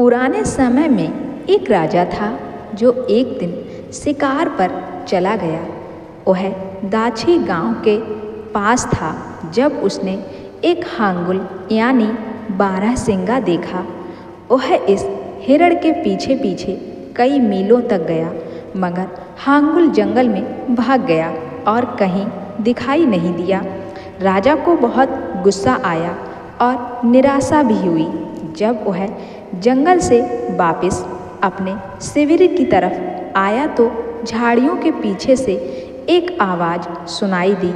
पुराने समय में एक राजा था जो एक दिन शिकार पर चला गया। वह दाछी गांव के पास था जब उसने एक हांगुल यानी बारहसिंगा देखा। वह इस हिरण के पीछे पीछे कई मीलों तक गया, मगर हांगुल जंगल में भाग गया और कहीं दिखाई नहीं दिया। राजा को बहुत गुस्सा आया और निराशा भी हुई। जब वह जंगल से वापस अपने शिविर की तरफ आया तो झाड़ियों के पीछे से एक आवाज़ सुनाई दी।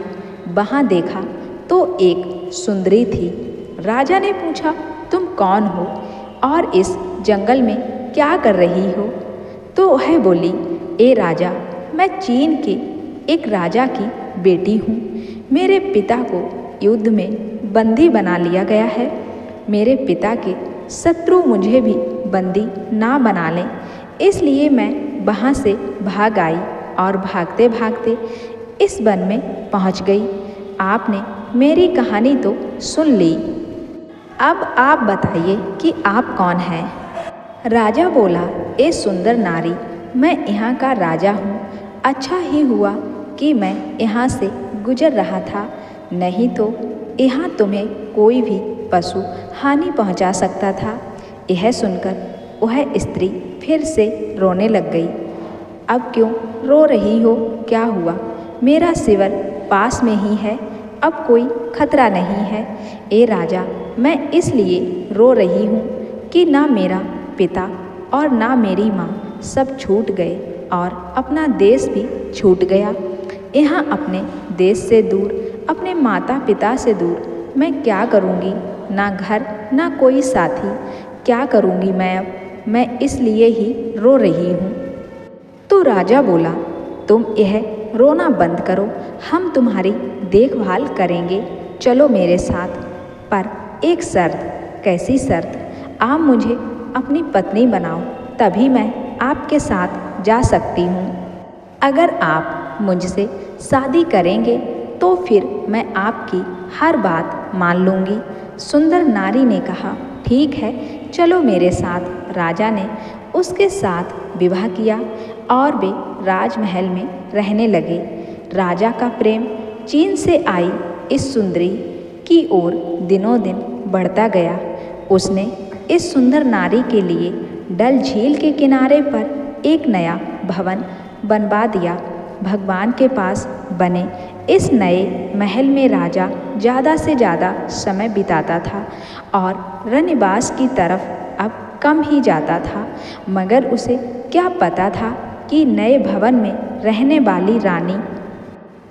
वहाँ देखा तो एक सुंदरी थी। राजा ने पूछा, तुम कौन हो और इस जंगल में क्या कर रही हो? तो वह बोली, ए राजा, मैं चीन के एक राजा की बेटी हूँ। मेरे पिता को युद्ध में बंदी बना लिया गया है। मेरे पिता के शत्रु मुझे भी बंदी ना बना लें, इसलिए मैं वहाँ से भाग आई और भागते भागते इस वन में पहुँच गई। आपने मेरी कहानी तो सुन ली, अब आप बताइए कि आप कौन हैं? राजा बोला, ए सुंदर नारी, मैं यहाँ का राजा हूँ। अच्छा ही हुआ कि मैं यहाँ से गुजर रहा था, नहीं तो यहाँ तुम्हें कोई भी पशु हानि पहुँचा सकता था। यह सुनकर वह स्त्री फिर से रोने लग गई। अब क्यों रो रही हो? क्या हुआ? मेरा शिविर पास में ही है, अब कोई खतरा नहीं है। ए राजा, मैं इसलिए रो रही हूँ कि ना मेरा पिता और ना मेरी माँ सब छूट गए और अपना देश भी छूट गया। यहाँ अपने देश से दूर, अपने माता पिता से दूर मैं क्या करूँगी? ना घर ना कोई साथी, क्या करूँगी मैं अब? मैं इसलिए ही रो रही हूँ। तो राजा बोला, तुम यह रोना बंद करो, हम तुम्हारी देखभाल करेंगे, चलो मेरे साथ। पर एक शर्त। कैसी शर्त? आप मुझे अपनी पत्नी बनाओ, तभी मैं आपके साथ जा सकती हूँ। अगर आप मुझसे शादी करेंगे तो फिर मैं आपकी हर बात मान लूँगी। सुंदर नारी ने कहा, ठीक है, चलो मेरे साथ। राजा ने उसके साथ विवाह किया और वे राजमहल में रहने लगे। राजा का प्रेम चीन से आई इस सुंदरी की ओर दिनों दिन बढ़ता गया। उसने इस सुंदर नारी के लिए डल झील के किनारे पर एक नया भवन बनवा दिया। भगवान के पास बने इस नए महल में राजा ज़्यादा से ज़्यादा समय बिताता था और रनिवास की तरफ अब कम ही जाता था। मगर उसे क्या पता था कि नए भवन में रहने वाली रानी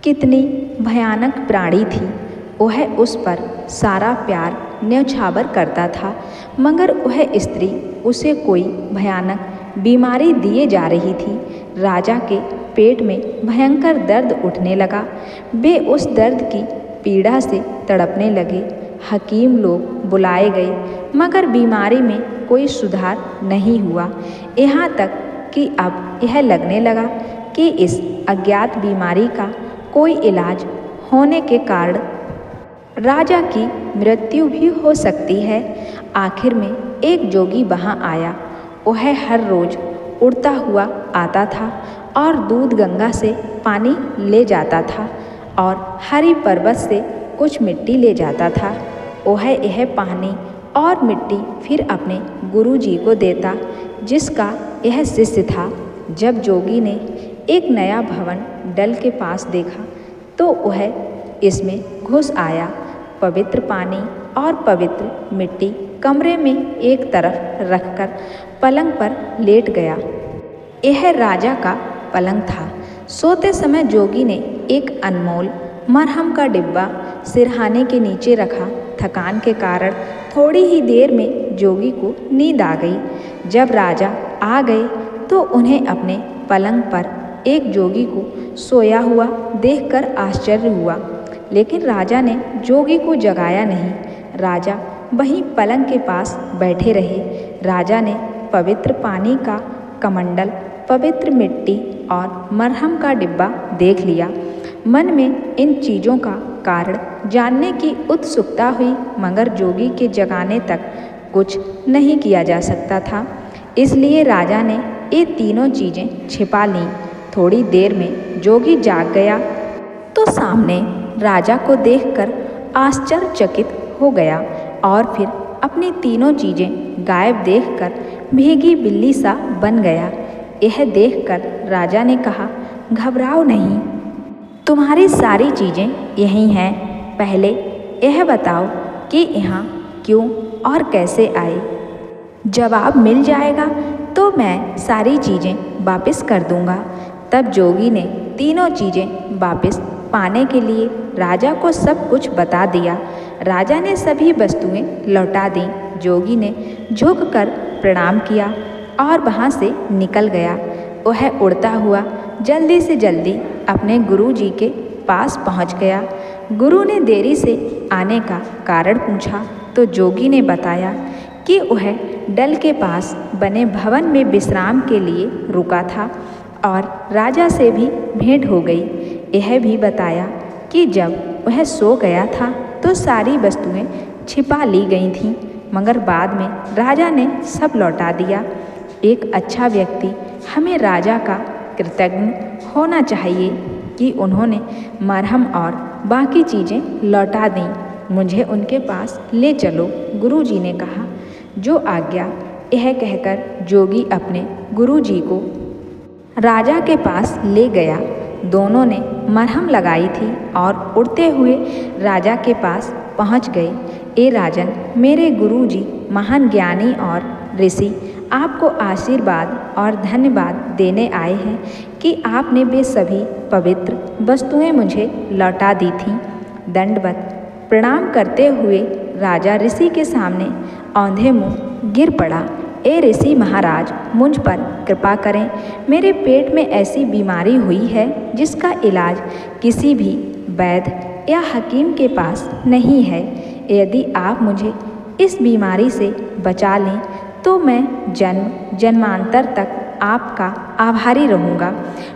कितनी भयानक प्राणी थी। वह उस पर सारा प्यार न्यौछावर करता था, मगर वह स्त्री उसे कोई भयानक बीमारी दिए जा रही थी। राजा के पेट में भयंकर दर्द उठने लगा। वे उस दर्द की पीड़ा से तड़पने लगे। हकीम लोग बुलाए गए, मगर बीमारी में कोई सुधार नहीं हुआ। यहाँ तक कि अब यह लगने लगा कि इस अज्ञात बीमारी का कोई इलाज होने के कारण राजा की मृत्यु भी हो सकती है। आखिर में एक जोगी वहाँ आया। वह हर रोज़ उड़ता हुआ आता था और दूध गंगा से पानी ले जाता था और हरी पर्वत से कुछ मिट्टी ले जाता था। वह यह पानी और मिट्टी फिर अपने गुरुजी को देता, जिसका यह शिष्य था। जब जोगी ने एक नया भवन डल के पास देखा तो वह इसमें घुस आया। पवित्र पानी और पवित्र मिट्टी कमरे में एक तरफ रखकर पलंग पर लेट गया। यह राजा का पलंग था। सोते समय जोगी ने एक अनमोल मरहम का डिब्बा सिरहाने के नीचे रखा। थकान के कारण थोड़ी ही देर में जोगी को नींद आ गई। जब राजा आ गए तो उन्हें अपने पलंग पर एक जोगी को सोया हुआ देखकर आश्चर्य हुआ, लेकिन राजा ने जोगी को जगाया नहीं। राजा वहीं पलंग के पास बैठे रहे। राजा ने पवित्र पानी का कमंडल, पवित्र मिट्टी और मरहम का डिब्बा देख लिया। मन में इन चीज़ों का कारण जानने की उत्सुकता हुई, मगर जोगी के जगाने तक कुछ नहीं किया जा सकता था। इसलिए राजा ने ये तीनों चीज़ें छिपा लीं। थोड़ी देर में जोगी जाग गया तो सामने राजा को देखकर आश्चर्यचकित हो गया और फिर अपनी तीनों चीज़ें गायब देखकर भीगी बिल्ली सा बन गया। यह देखकर राजा ने कहा, घबराओ नहीं, तुम्हारी सारी चीज़ें यहीं हैं। पहले यह बताओ कि यहाँ क्यों और कैसे आए। जवाब मिल जाएगा तो मैं सारी चीज़ें वापस कर दूँगा। तब जोगी ने तीनों चीज़ें वापस पाने के लिए राजा को सब कुछ बता दिया। राजा ने सभी वस्तुएं लौटा दीं। जोगी ने झुककर प्रणाम किया और वहाँ से निकल गया। वह उड़ता हुआ जल्दी से जल्दी अपने गुरु जी के पास पहुँच गया। गुरु ने देरी से आने का कारण पूछा तो जोगी ने बताया कि वह डल के पास बने भवन में विश्राम के लिए रुका था और राजा से भी भेंट हो गई। यह भी बताया कि जब वह सो गया था तो सारी वस्तुएं छिपा ली गई थीं, मगर बाद में राजा ने सब लौटा दिया। एक अच्छा व्यक्ति हमें राजा का कृतज्ञ होना चाहिए कि उन्होंने मरहम और बाकी चीज़ें लौटा दीं। मुझे उनके पास ले चलो, गुरु जी ने कहा। जो आज्ञा। यह कहकर जोगी अपने गुरु जी को राजा के पास ले गया। दोनों ने मरहम लगाई थी और उड़ते हुए राजा के पास पहुंच गए। ए राजन, मेरे गुरु जी महान ज्ञानी और ऋषि आपको आशीर्वाद और धन्यवाद देने आए हैं कि आपने वे सभी पवित्र वस्तुएं मुझे लौटा दी थीं। दंडवत प्रणाम करते हुए राजा ऋषि के सामने औंधे मुँह गिर पड़ा। ए ऋषि महाराज, मुझ पर कृपा करें। मेरे पेट में ऐसी बीमारी हुई है जिसका इलाज किसी भी वैद्य या हकीम के पास नहीं है। यदि आप मुझे इस बीमारी से बचा लें तो मैं जन्म जन्मांतर तक आपका आभारी रहूँगा।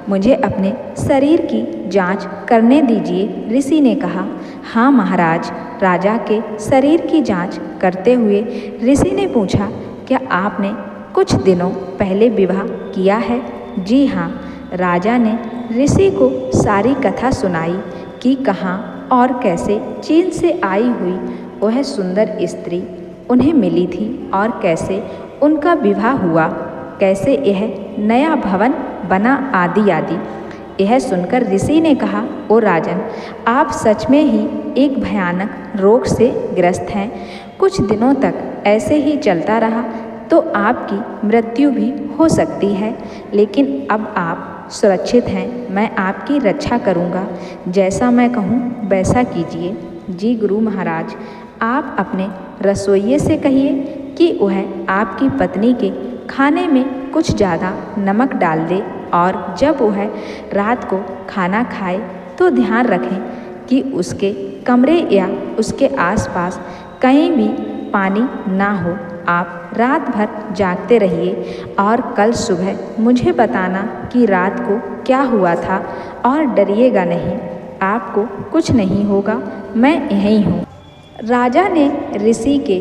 मुझे अपने शरीर की जांच करने दीजिए, ऋषि ने कहा। हाँ महाराज। राजा के शरीर की जांच करते हुए ऋषि ने पूछा, क्या आपने कुछ दिनों पहले विवाह किया है? जी हाँ। राजा ने ऋषि को सारी कथा सुनाई कि कहाँ और कैसे चीन से आई हुई वह सुंदर स्त्री उन्हें मिली थी और कैसे उनका विवाह हुआ, कैसे यह नया भवन बना, आदि आदि। यह सुनकर ऋषि ने कहा, ओ राजन, आप सच में ही एक भयानक रोग से ग्रस्त हैं। कुछ दिनों तक ऐसे ही चलता रहा तो आपकी मृत्यु भी हो सकती है, लेकिन अब आप सुरक्षित हैं। मैं आपकी रक्षा करूंगा। जैसा मैं कहूं वैसा कीजिए। जी गुरु महाराज, आप अपने रसोइये से कहिए कि वह आपकी पत्नी के खाने में कुछ ज़्यादा नमक डाल दे और जब वह रात को खाना खाए तो ध्यान रखें कि उसके कमरे या उसके आसपास कहीं भी पानी ना हो। आप रात भर जागते रहिए और कल सुबह मुझे बताना कि रात को क्या हुआ था और डरिएगा नहीं, आपको कुछ नहीं होगा, मैं यहीं हूँ। राजा ने ऋषि के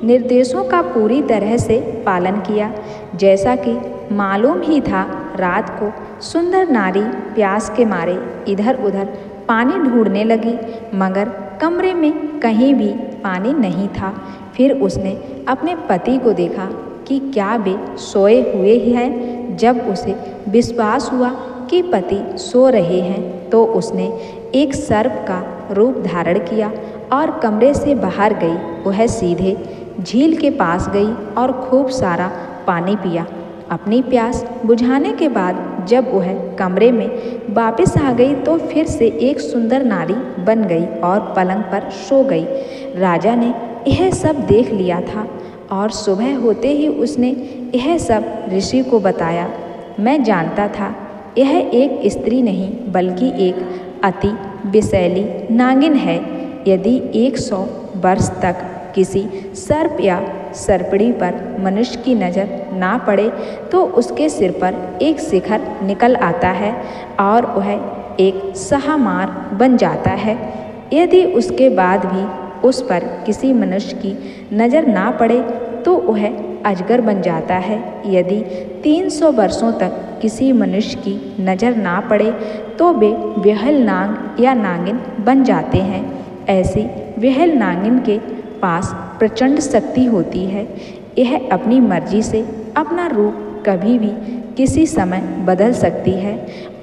निर्देशों का पूरी तरह से पालन किया। जैसा कि मालूम ही था, रात को सुंदर नारी प्यास के मारे इधर उधर पानी ढूंढने लगी, मगर कमरे में कहीं भी पानी नहीं था। फिर उसने अपने पति को देखा कि क्या वे सोए हुए ही हैं। जब उसे विश्वास हुआ कि पति सो रहे हैं तो उसने एक सर्प का रूप धारण किया और कमरे से बाहर गई। वह सीधे झील के पास गई और खूब सारा पानी पिया। अपनी प्यास बुझाने के बाद जब वह कमरे में वापस आ गई तो फिर से एक सुंदर नारी बन गई और पलंग पर सो गई। राजा ने यह सब देख लिया था और सुबह होते ही उसने यह सब ऋषि को बताया। मैं जानता था यह एक स्त्री नहीं बल्कि एक अति विषैली नागिन है। यदि 100 वर्ष तक किसी सर्प या सर्पड़ी पर मनुष्य की नज़र ना पड़े तो उसके सिर पर एक शिखर निकल आता है और वह एक शाहमार बन जाता है। यदि उसके बाद भी उस पर किसी मनुष्य की नज़र ना पड़े तो वह अजगर बन जाता है। यदि 300 वर्षों तक किसी मनुष्य की नज़र ना पड़े तो वे विहल नाग या नागिन बन जाते हैं। ऐसी विहल नागिन के पास प्रचंड शक्ति होती है। यह अपनी मर्जी से अपना रूप कभी भी किसी समय बदल सकती है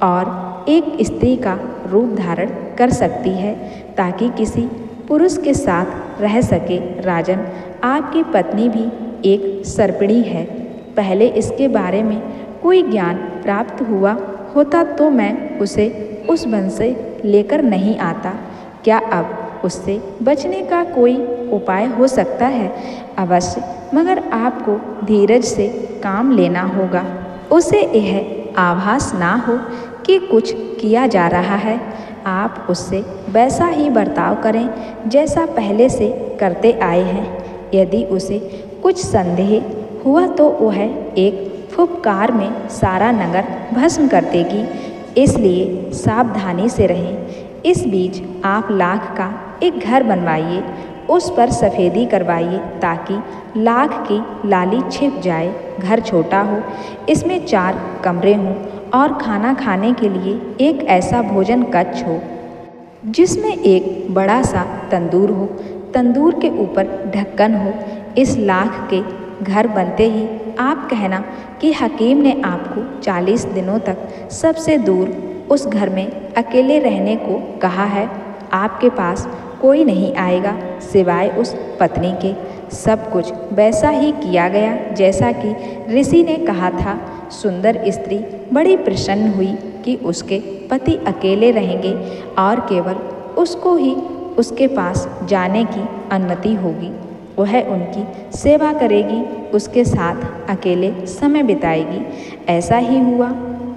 और एक स्त्री का रूप धारण कर सकती है ताकि किसी पुरुष के साथ रह सके। राजन, आपकी पत्नी भी एक सर्पिणी है। पहले इसके बारे में कोई ज्ञान प्राप्त हुआ होता तो मैं उसे उस वन से लेकर नहीं आता। क्या अब उससे बचने का कोई उपाय हो सकता है? अवश्य, मगर आपको धीरज से काम लेना होगा। उसे यह आभास ना हो कि कुछ किया जा रहा है। आप उससे वैसा ही बर्ताव करें जैसा पहले से करते आए हैं। यदि उसे कुछ संदेह हुआ तो वह एक फुफकार में सारा नगर भस्म कर देगी, इसलिए सावधानी से रहें। इस बीच आप लाख का एक घर बनवाइए, उस पर सफ़ेदी करवाइए ताकि लाख की लाली छिप जाए। घर छोटा हो, इसमें 4 कमरे हों और खाना खाने के लिए एक ऐसा भोजन कक्ष हो जिसमें एक बड़ा सा तंदूर हो। तंदूर के ऊपर ढक्कन हो। इस लाख के घर बनते ही आप कहना कि हकीम ने आपको 40 दिनों तक सबसे दूर उस घर में अकेले रहने को कहा है। आपके पास कोई नहीं आएगा सिवाय उस पत्नी के। सब कुछ वैसा ही किया गया जैसा कि ऋषि ने कहा था। सुंदर स्त्री बड़ी प्रसन्न हुई कि उसके पति अकेले रहेंगे और केवल उसको ही उसके पास जाने की अनुमति होगी। वह उनकी सेवा करेगी, उसके साथ अकेले समय बिताएगी। ऐसा ही हुआ।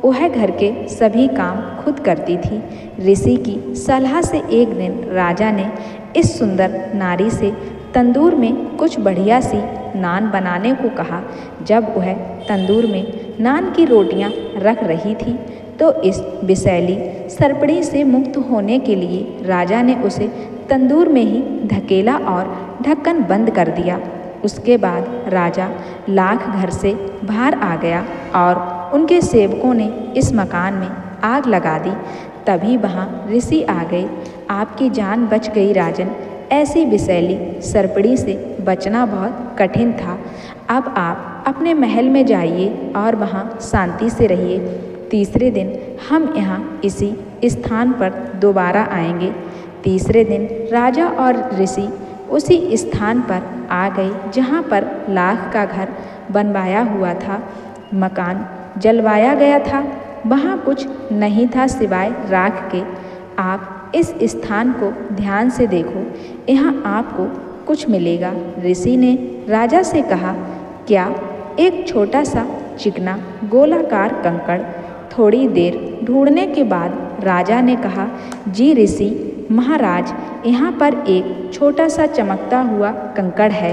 वह घर के सभी काम खुद करती थी। ऋषि की सलाह से एक दिन राजा ने इस सुंदर नारी से तंदूर में कुछ बढ़िया सी नान बनाने को कहा। जब वह तंदूर में नान की रोटियां रख रही थी तो इस विषैली सर्पिणी से मुक्त होने के लिए राजा ने उसे तंदूर में ही धकेला और ढक्कन बंद कर दिया। उसके बाद राजा लाख घर से बाहर आ गया और उनके सेवकों ने इस मकान में आग लगा दी। तभी वहाँ ऋषि आ गए। आपकी जान बच गई राजन। ऐसी विषैली सर्पिणी से बचना बहुत कठिन था। अब आप अपने महल में जाइए और वहाँ शांति से रहिए। तीसरे दिन हम यहाँ इसी स्थान पर दोबारा आएंगे। तीसरे दिन राजा और ऋषि उसी स्थान पर आ गए जहाँ पर लाख का घर बनवाया हुआ था। मकान जलवाया गया था। वहाँ कुछ नहीं था सिवाय राख के। आप इस स्थान को ध्यान से देखो, यहाँ आपको कुछ मिलेगा। ऋषि ने राजा से कहा, क्या? एक छोटा सा चिकना गोलाकार कंकड़। थोड़ी देर ढूंढने के बाद राजा ने कहा, जी ऋषि महाराज, यहाँ पर एक छोटा सा चमकता हुआ कंकड़ है।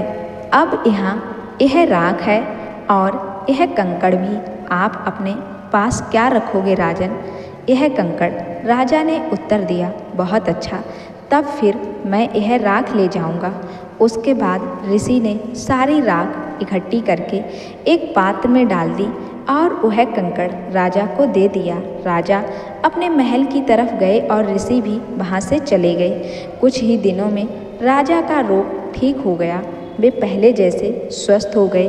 अब यहाँ यह राख है और यह कंकड़ भी। आप अपने पास क्या रखोगे राजन? यह कंकड़। राजा ने उत्तर दिया, बहुत अच्छा, तब फिर मैं यह राख ले जाऊंगा। उसके बाद ऋषि ने सारी राख इकट्ठी करके एक पात्र में डाल दी और वह कंकड़ राजा को दे दिया। राजा अपने महल की तरफ गए और ऋषि भी वहाँ से चले गए। कुछ ही दिनों में राजा का रोग ठीक हो गया। वे पहले जैसे स्वस्थ हो गए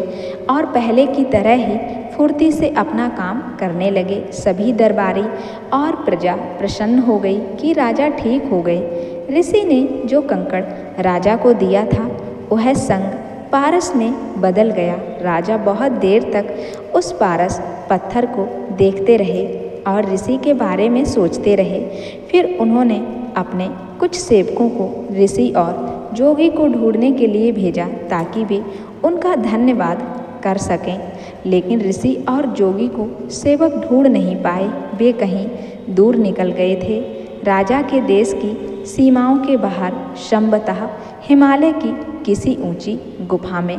और पहले की तरह ही फुर्ती से अपना काम करने लगे। सभी दरबारी और प्रजा प्रसन्न हो गई कि राजा ठीक हो गए। ऋषि ने जो कंकड़ राजा को दिया था वह संग पारस में बदल गया। राजा बहुत देर तक उस पारस पत्थर को देखते रहे और ऋषि के बारे में सोचते रहे। फिर उन्होंने अपने कुछ सेवकों को ऋषि और जोगी को ढूंढने के लिए भेजा ताकि वे उनका धन्यवाद कर सकें। लेकिन ऋषि और जोगी को सेवक ढूंढ नहीं पाए। वे कहीं दूर निकल गए थे। राजा के देश की सीमाओं के बाहर संभवतः हिमालय की किसी ऊंची गुफा में।